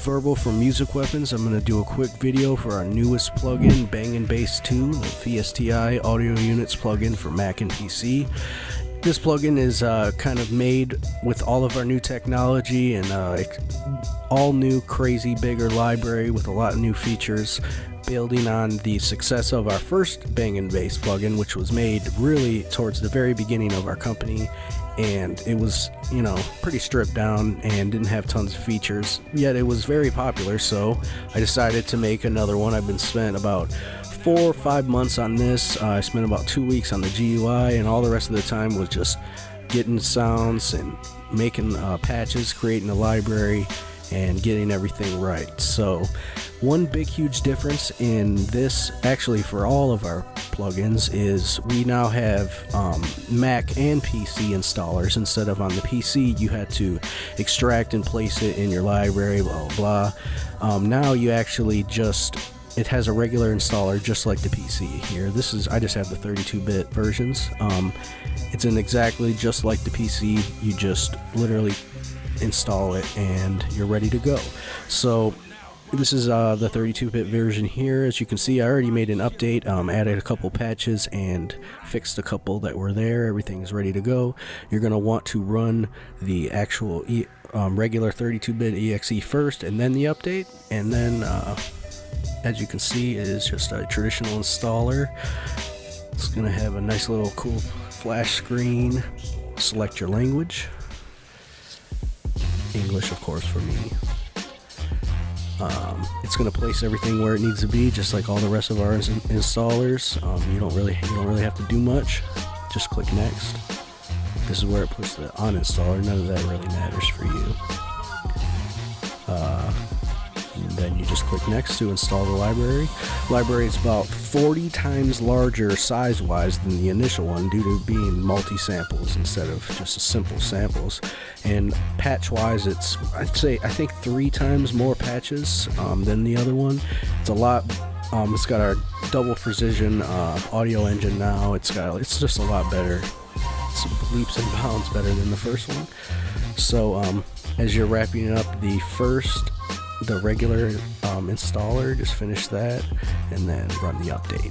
Verbal from Music Weapons. I'm going to do a quick video for our newest plugin, Bang & Bass 2, the VSTI Audio Units plugin for Mac and PC. This plugin is kind of made with all of our new technology and all new crazy bigger library with a lot of new features, building on the success of our first Bang & Bass plugin, which was made really towards the very beginning of our company. And it was, pretty stripped down and didn't have tons of features, yet it was very popular, so I decided to make another one. I've been spent about 4 or 5 months on this. I spent about 2 weeks on the GUI, and all the rest of the time was just getting sounds and making patches, creating a library, and getting everything right. So one big huge difference in this, actually for all of our plugins, is we now have Mac and PC installers. Instead of on the PC you had to extract and place it in your library, blah blah blah. Now you actually it has a regular installer just like the PC here. I just have the 32-bit versions. It's exactly just like the PC. You just literally install it and you're ready to go. So this is the 32-bit version here. As you can see, I already made an update, added a couple patches and fixed a couple that were there. Everything's ready to go. You're going to want to run the actual regular 32-bit exe first and then the update, and then as you can see, it is just a traditional installer. It's going to have a nice little cool flash screen. Select your language. English, of course, for me. It's going to place everything where it needs to be, just like all the rest of our installers. You don't really have to do much. Just click next. This is where it puts the uninstaller. None of that really matters for you. And then you just click next to install the library. Library is about 40 times larger size-wise than the initial one, due to being multi-samples instead of just simple samples. And patch-wise, I think 3 times more patches than the other one. It's a lot. It's got our double precision audio engine now. It's just a lot better. It's leaps and bounds better than the first one. So as you're wrapping up the regular installer, just finish that and then run the update.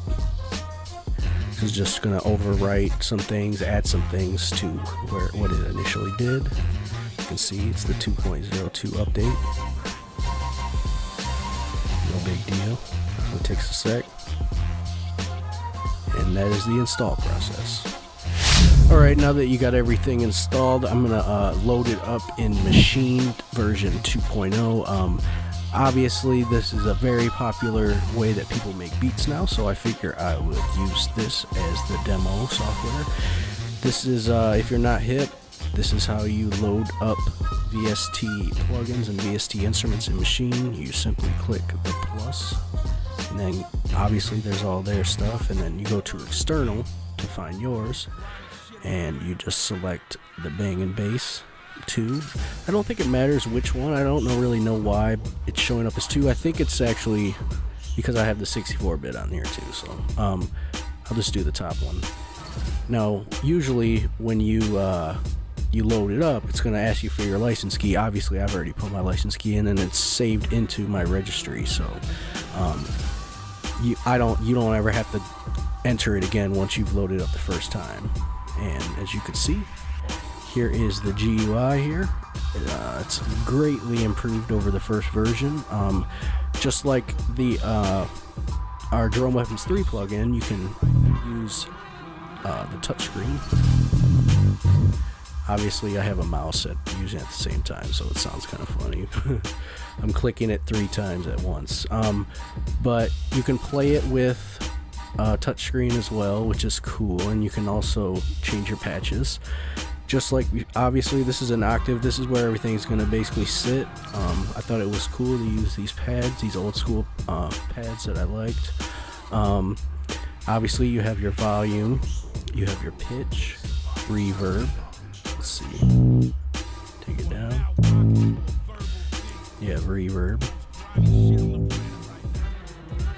This is just going to overwrite some things, add some things to what it initially did. You can see it's the 2.02 update. No big deal. It takes a sec. And that is the install process. Alright, now that you got everything installed, I'm going to load it up in machined version 2.0. Obviously, this is a very popular way that people make beats now, so I figure I would use this as the demo software. This is, if you're not hip, this is how you load up VST plugins and VST instruments in Machine. You simply click the plus, and then obviously there's all their stuff, and then you go to external to find yours, and you just select the Bang & Bass 2. I don't think it matters which one. I don't really know why it's showing up as 2. I think it's actually because I have the 64-bit on here too, so I'll just do the top one. Now, usually when you load it up, it's going to ask you for your license key. Obviously, I've already put my license key in, and it's saved into my registry, so you don't ever have to enter it again once you've loaded up the first time. And as you can see, here is the GUI here. It's greatly improved over the first version. Just like our Drum Weapons 3 plugin, you can use the touchscreen. Obviously, I have a mouse using it at the same time, so it sounds kind of funny. I'm clicking it 3 times at once. But you can play it with touchscreen as well, which is cool, and you can also change your patches. Just like, obviously, this is an octave. This is where everything's going to basically sit. I thought it was cool to use these pads, these old school pads that I liked. Obviously, you have your volume, you have your pitch, reverb. Let's see. Take it down. You have reverb.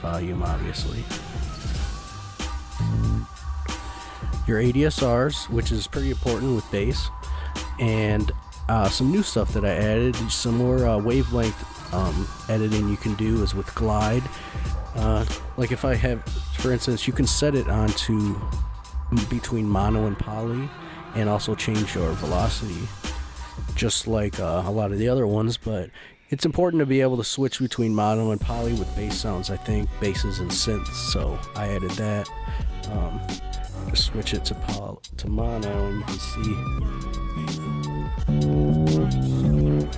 Volume, obviously. Your ADSRs, which is pretty important with bass, and some new stuff that I added, some more wavelength editing you can do is with glide. Like if I have, for instance, you can set it onto between mono and poly, and also change your velocity, just like a lot of the other ones. But it's important to be able to switch between mono and poly with bass sounds, I think, basses and synths, so I added that. Just switch it to mono, and you can see.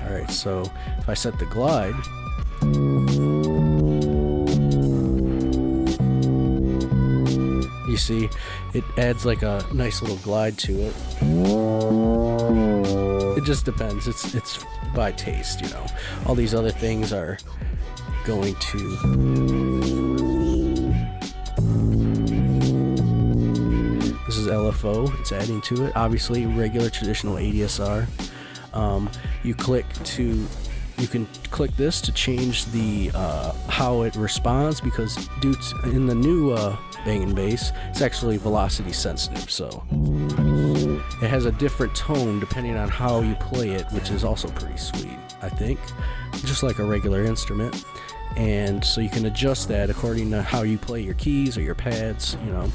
Alright, so if I set the glide, you see it adds like a nice little glide to it. It just depends. It's by taste, you know. All these other things are going to this is LFO. It's adding to it. Obviously, regular traditional ADSR. You can click this to change the how it responds, because in the new Bang & Bass, it's actually velocity sensitive, so it has a different tone depending on how you play it, which is also pretty sweet, I think, just like a regular instrument. And so you can adjust that according to how you play your keys or your pads, you know.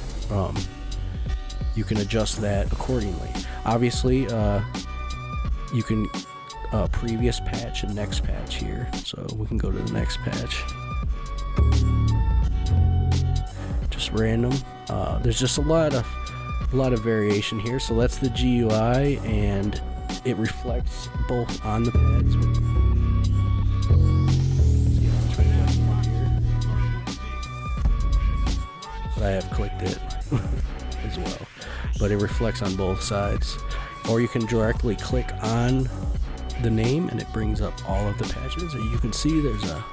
You can adjust that accordingly. Obviously, you can previous patch and next patch here, so we can go to the next patch. Just random. There's just a lot of variation here. So that's the GUI, and it reflects both on the pads. But I have clicked it as well. But it reflects on both sides. Or you can directly click on the name and it brings up all of the patches. And you can see there's a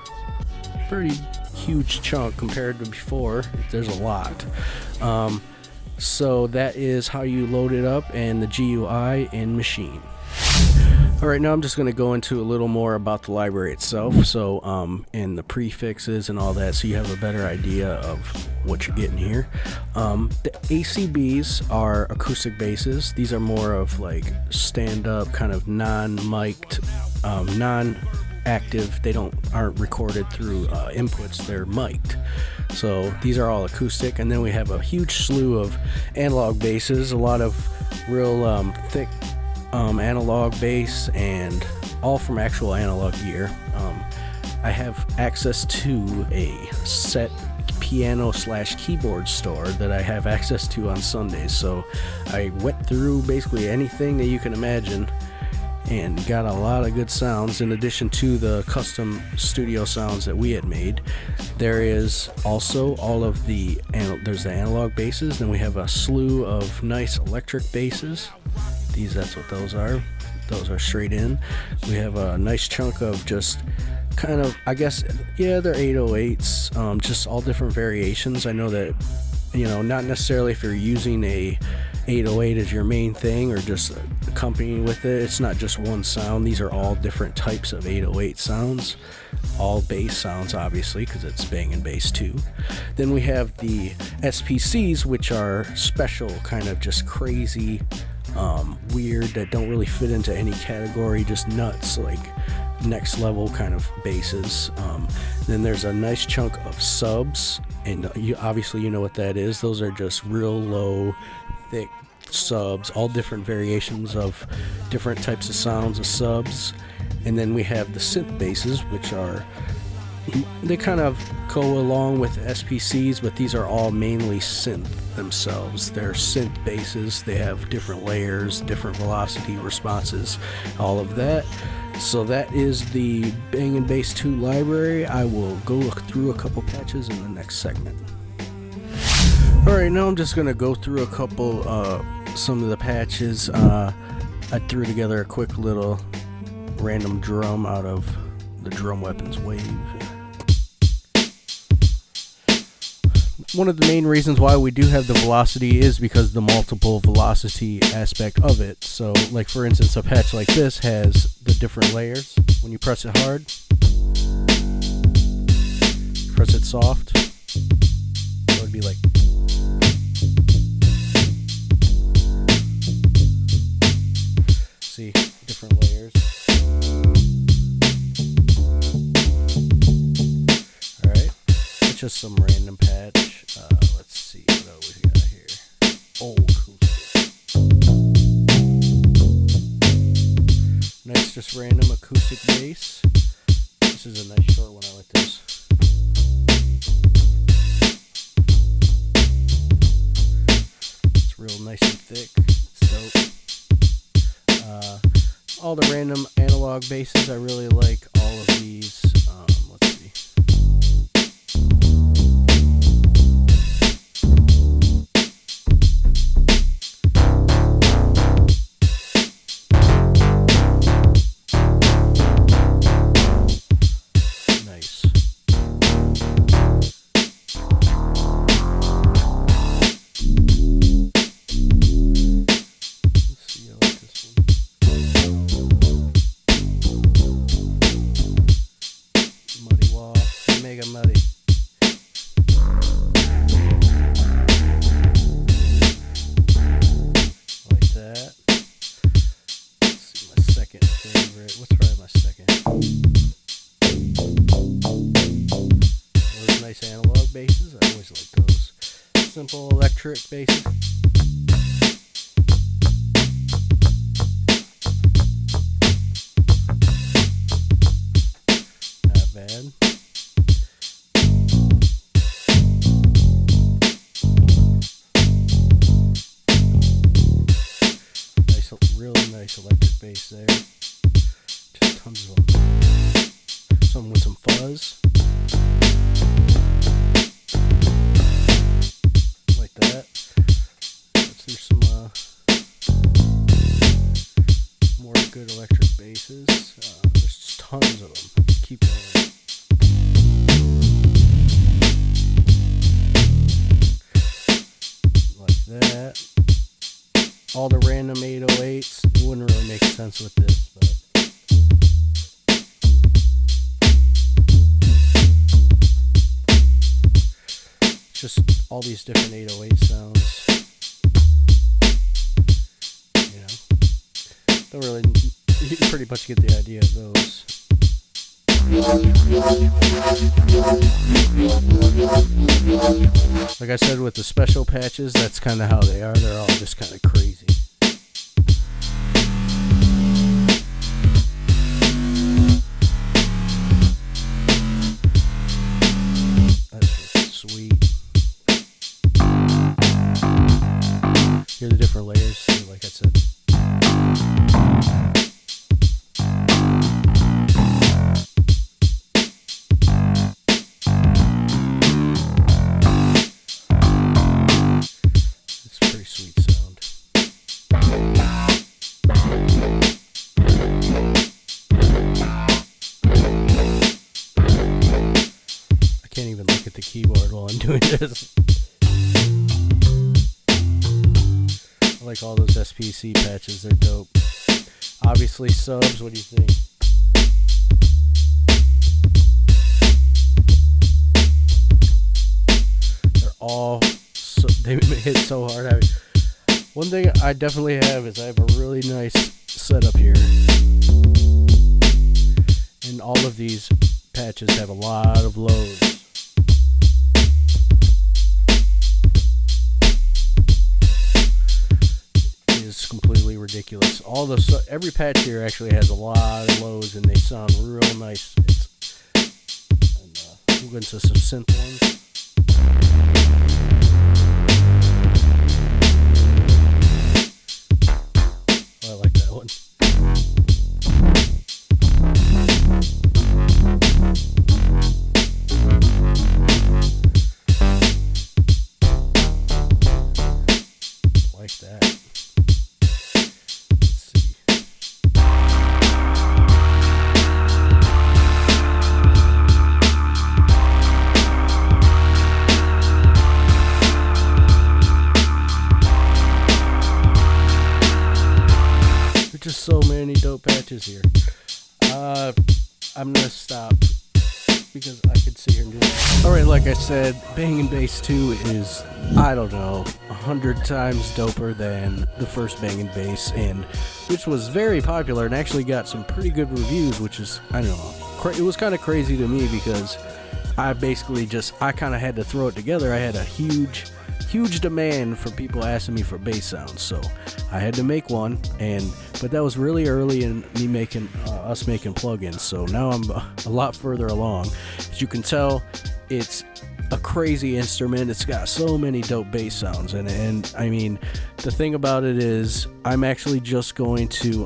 pretty huge chunk compared to before. There's a lot. So that is how you load it up, and the GUI in Machine. Alright, now I'm just going to go into a little more about the library itself, so and the prefixes and all that, so you have a better idea of what you're getting here. The ACBs are acoustic basses. These are more of like stand-up, kind of non-mic'd, non-active. They aren't recorded through inputs. They're mic'd. So these are all acoustic, and then we have a huge slew of analog basses, a lot of real thick analog bass, and all from actual analog gear. I have access to a set piano/keyboard store that I have access to on Sundays, so I went through basically anything that you can imagine and got a lot of good sounds in addition to the custom studio sounds that we had made. There is also all of there's the analog basses, then we have a slew of nice electric basses. That's what those are. Those are straight in. We have a nice chunk of just kind of, I guess, yeah, they're 808s, just all different variations. I know that, you know, not necessarily if you're using a 808 as your main thing or just accompanying with it. It's not just one sound. These are all different types of 808 sounds, all bass sounds, obviously, because it's Bang & Bass 2. Then we have the SPCs, which are special, kind of just crazy, weird, that don't really fit into any category, just nuts, like next level kind of basses. Then there's a nice chunk of subs, and you know what that is. Those are just real low, thick subs, all different variations of different types of sounds of subs. And then we have the synth basses, which they kind of go along with SPCs, but these are all mainly synth themselves. They're synth basses. They have different layers, different velocity responses, all of that. So that is the Bang & Bass 2 library. I will go look through a couple patches in the next segment. Alright, now I'm just going to go through a couple, some of the patches. I threw together a quick little random drum out of the Drum Weapons Wave. One of the main reasons why we do have the velocity is because the multiple velocity aspect of it. So, like for instance, a patch like this has the different layers. When you press it hard, press it soft, it would be like. See, different layers. just some random patch. Let's see what else we got here. Acoustic. Nice, just random acoustic bass. This is a nice short one. I like this. It's real nice and thick. It's dope. All the random analog basses, I really like all of these. Let's see. Nice. Let's see, I like this one. Muddy wall, mega muddy. Like that. Let's see, my second favorite. What's probably my second? Those nice analog basses. I always like those. Simple electric basses. Not bad. Nice, really nice electric bass there. Just tons of them. Some with some fuzz. Like that. There's some more good electric basses. There's just tons of them. Keep going. Like that. All the random 808s. It wouldn't really make sense with this, but just all these different 808 sounds. You know, don't really. You can pretty much get the idea of those. Like I said, with the special patches, that's kind of how they are. They're all just kind of crazy. That's sweet. Here are the different layers, like I said. It's a pretty sweet sound. I can't even look at the keyboard while I'm doing this. I like all those SPC patches, they're dope. Obviously subs, what do you think? They're all so, they hit so hard. One thing I definitely have is I have a really nice setup here. And all of these patches have a lot of lows. Is completely ridiculous. All the every patch here actually has a lot of lows, and they sound real nice. And we'll go into some synth ones. Oh, I like that one. Like that. Just so many dope patches here. I'm gonna stop because I could sit here and do it. Alright, like I said, Bangin' Bass 2 is, I don't know, 100 times doper than the first Bangin' Bass, and which was very popular and actually got some pretty good reviews, which is, I don't know, it was kind of crazy to me because I basically I kind of had to throw it together. I had a huge demand for people asking me for bass sounds, so I had to make one. But that was really early in me making us making plugins. So now I'm a lot further along. As you can tell, it's a crazy instrument. It's got so many dope bass sounds, and I mean, the thing about it is, I'm actually just going to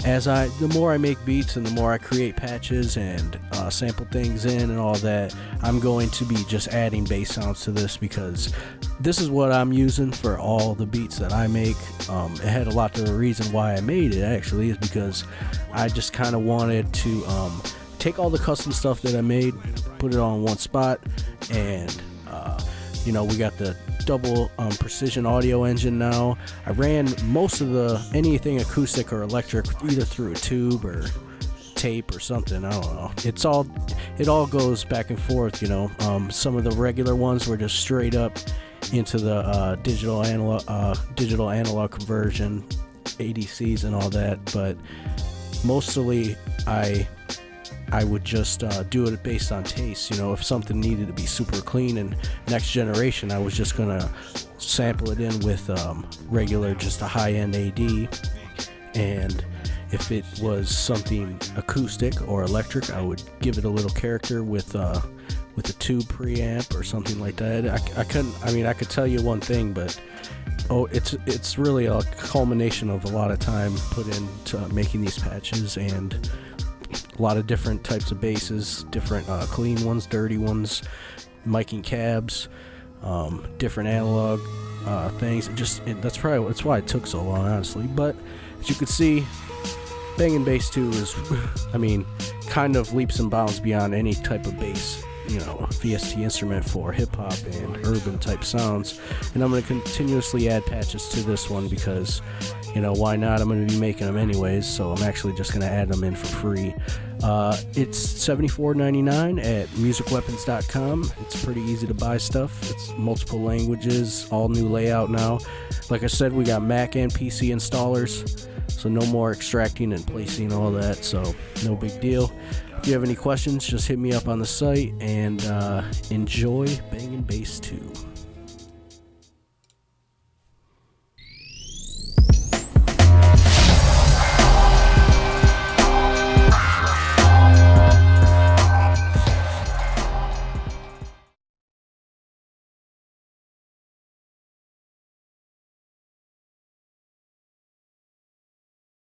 the more I make beats and the more I create patches and sample things in and all that, I'm going to be just adding bass sounds to this, because this is what I'm using for all the beats that I make. It had a lot to the reason why I made it, actually, is because I just kind of wanted to take all the custom stuff that I made, put it on one spot, and we got the double precision audio engine now. I ran most of anything acoustic or electric either through a tube or tape or something. I don't know. It all goes back and forth. Some of the regular ones were just straight up into the digital analog conversion, ADCs and all that. But mostly I would just do it based on taste. If something needed to be super clean and next generation, I was just gonna sample it in with regular, just a high-end AD. And if it was something acoustic or electric, I would give it a little character with a tube preamp or something like that. I could tell you one thing, but it's really a culmination of a lot of time put into making these patches, and a lot of different types of basses, different clean ones, dirty ones, miking cabs, different analog things. That's why it took so long, honestly. But as you can see, Bangin' Bass 2 is, kind of leaps and bounds beyond any type of bass, VST instrument for hip-hop and urban type sounds. And I'm going to continuously add patches to this one because, why not? I'm going to be making them anyways, so I'm actually just going to add them in for free. It's $74.99 at musicweapons.com. It's pretty easy to buy stuff. It's multiple languages, all new layout now. Like I said, we got Mac and PC installers, so no more extracting and placing all that, so no big deal. If you have any questions, just hit me up on the site, and enjoy Bangin' Bass 2.